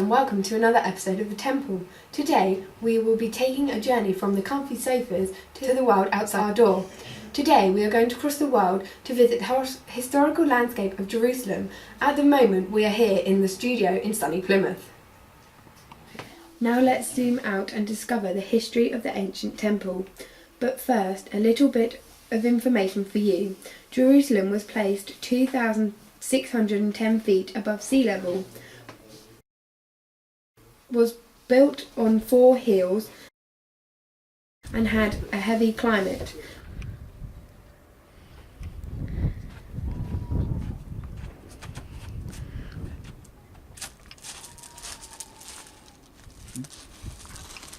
and welcome to another episode of The Temple. Today we will be taking a journey from the comfy sofas to the world outside our door. Today we are going to cross the world to visit the historical landscape of Jerusalem. At the moment we are here in the studio in sunny Plymouth. Now let's zoom out and discover the history of the ancient temple. But first, a little bit of information for you. Jerusalem was placed 2,610 feet above sea level, was built on 4 hills and had a heavy climate.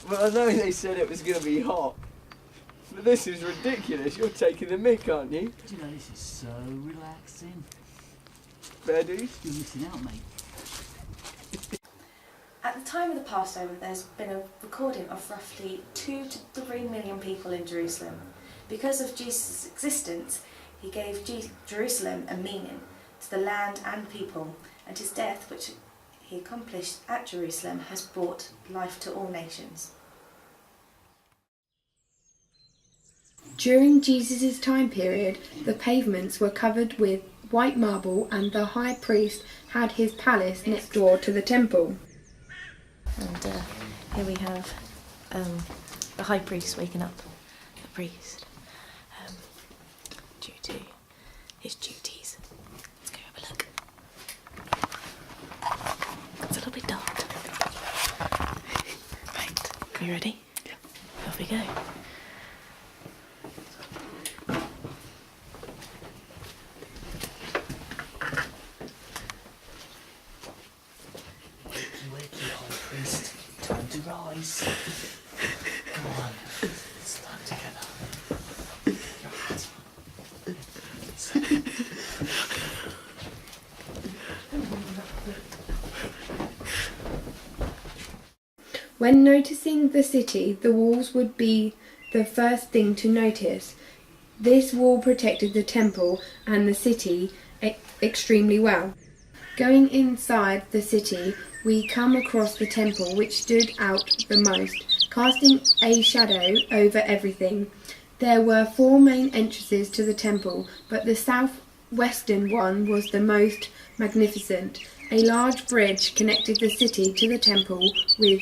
Well, I know they said it was going to be hot, but this is ridiculous. You're taking the mick, aren't you? Do you know, this is so relaxing. Fair dues? You're missing out, mate. At the time of the Passover, there's been a recording of roughly 2 to 3 million people in Jerusalem. Because of Jesus' existence, he gave Jerusalem a meaning to the land and people, and his death, which he accomplished at Jerusalem, has brought life to all nations. During Jesus' time period, the pavements were covered with white marble and the high priest had his palace next door to the temple. And here we have the high priest waking up the priest due to his duties. Let's go have a look. It's a little bit dark. Right, are you ready? Yeah. Off we go. Time to rise. Come on, let's stand together. Your hat. When noticing the city, the walls would be the first thing to notice. This wall protected the temple and the city extremely well. Going inside the city, we come across the temple, which stood out the most, casting a shadow over everything. There were 4 main entrances to the temple, but the southwestern one was the most magnificent. A large bridge connected the city to the temple with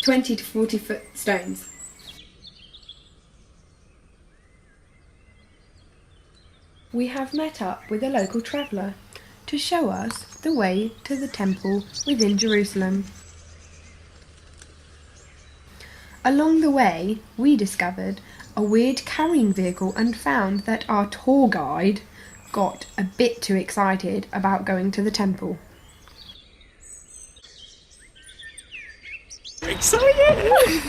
20 to 40 foot stones. We have met up with a local traveller to show us the way to the temple within Jerusalem. Along the way, we discovered a weird carrying vehicle and found that our tour guide got a bit too excited about going to the temple. Excited!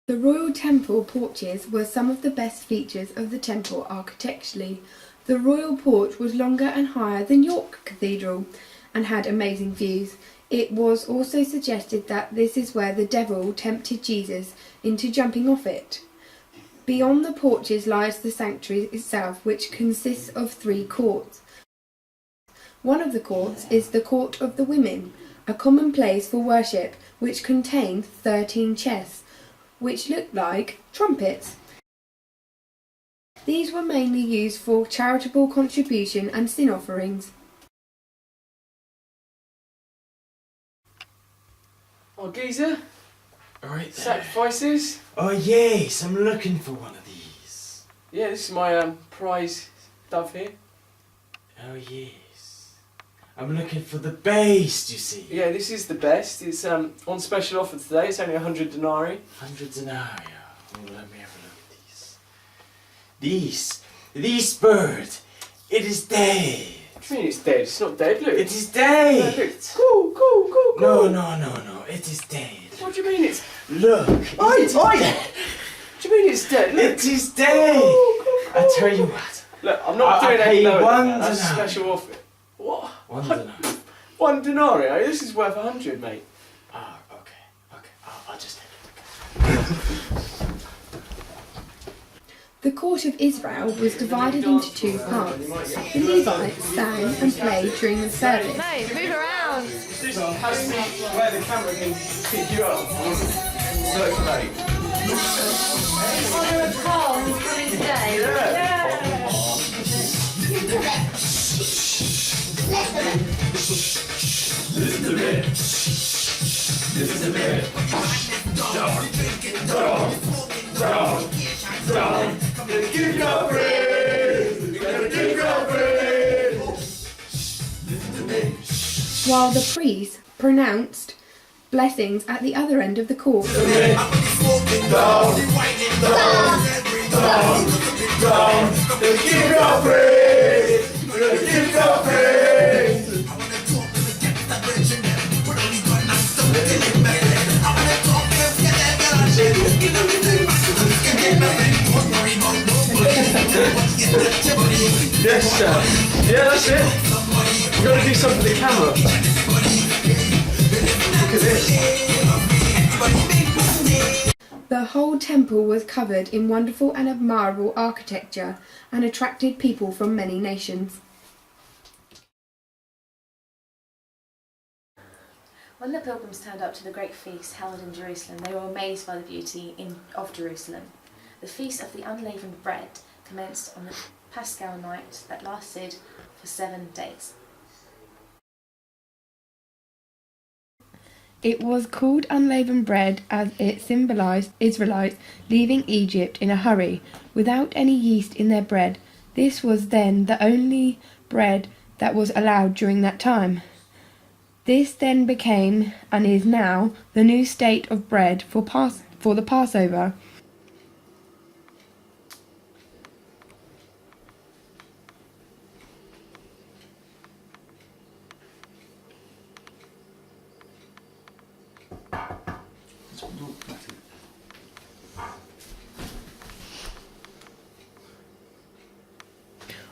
The royal temple porches were some of the best features of the temple architecturally. The royal porch was longer and higher than York Cathedral and had amazing views. It was also suggested that this is where the devil tempted Jesus into jumping off it. Beyond the porches lies the sanctuary itself, which consists of 3 courts. One of the courts is the Court of the Women, a common place for worship, which contained 13 chests, which looked like trumpets. These were mainly used for charitable contribution and sin offerings. Oh, geezer. Right there. Sacrifices. Oh yes, I'm looking for one of these. Yeah, this is my prize dove here. Oh yes. I'm looking for the best, you see. Yeah, this is the best. It's on special offer today. It's only 100 denarii. 100 denarii. Oh, let me have a look at these. These bird, it is dead. What do you mean it's dead? It's not dead, look. It is dead! Go. No, it is dead. What do you mean it's... Look! Oi! It is dead! What do you mean it's dead? Look. It is dead! I tell you what. Look, I'm not doing pay any lower one than that. That's a denarii. special offer. What? 1 denarii. 1 denarii? This is worth 100, mate. Ah, okay. I'll just take it. The court of Israel was divided into 2 parts. The Levites sang and played during the service. Mate, move around. This has to be where the camera can pick you up. Circulate. Oliver Cole, he's coming today. Yeah. While the priests pronounced blessings at the other end of the court. Yes, sir. Yeah, that's it. You've got to do something for the camera. Look at this. The whole temple was covered in wonderful and admirable architecture and attracted people from many nations. When the pilgrims turned up to the great feast held in Jerusalem, they were amazed by the beauty of Jerusalem. The feast of the Unleavened Bread commenced on the Paschal night that lasted for 7 days. It was called unleavened bread as it symbolised Israelites leaving Egypt in a hurry, without any yeast in their bread. This was then the only bread that was allowed during that time. This then became, and is now, the new state of bread for the Passover.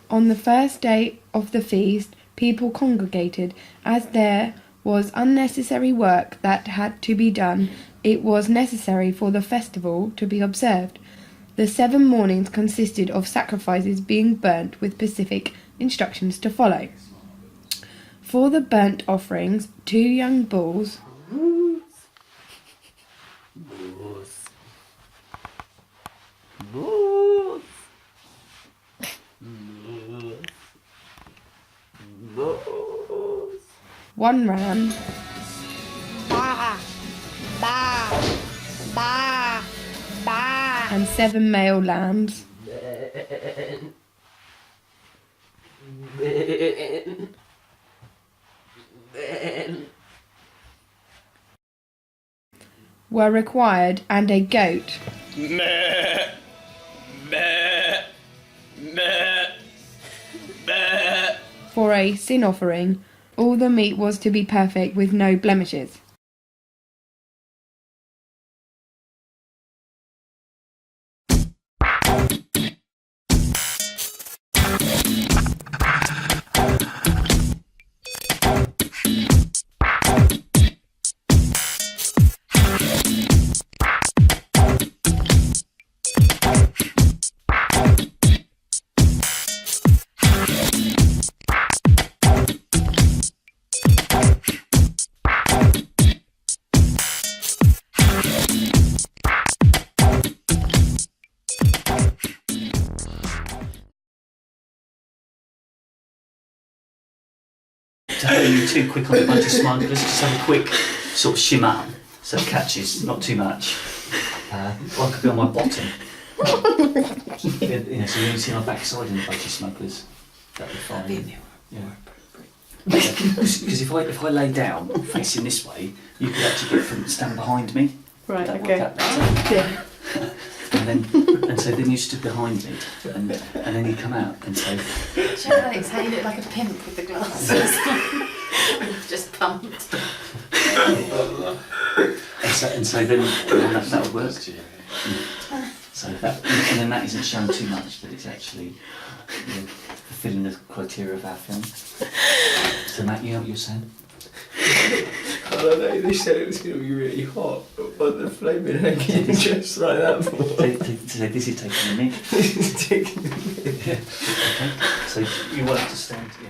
On the first day of the feast, people congregated. As there was unnecessary work that had to be done, it was necessary for the festival to be observed. The 7 mornings consisted of sacrifices being burnt with specific instructions to follow. For the burnt offerings, 2 young bulls, one ram, and 7 male lambs, were required, and a goat. For a sin offering, all the meat was to be perfect with no blemishes. You too quick on the bunch of smugglers, just have a quick sort of shimmer so it catches, not too much. Or I could be on my bottom. So you only see my backside in a bunch of smugglers. That'd be fine. Yeah. Because if I lay down facing this way, you could actually get from stand behind me. Right, That'd okay. work out better. Yeah. And then and so then you stood behind me, and then you come out and say, Show Alex how you look like a pimp with the glasses. Just pumped. and so then that would work. So that, and then that isn't shown too much, but it's actually fulfilling the criteria of our film. So Matt, you know what you're saying? I don't know, they said it was going to be really hot, but the flaming hanging just like that for. So this is taking the mic. This is taking the mic. Okay. So you want to stand, yeah.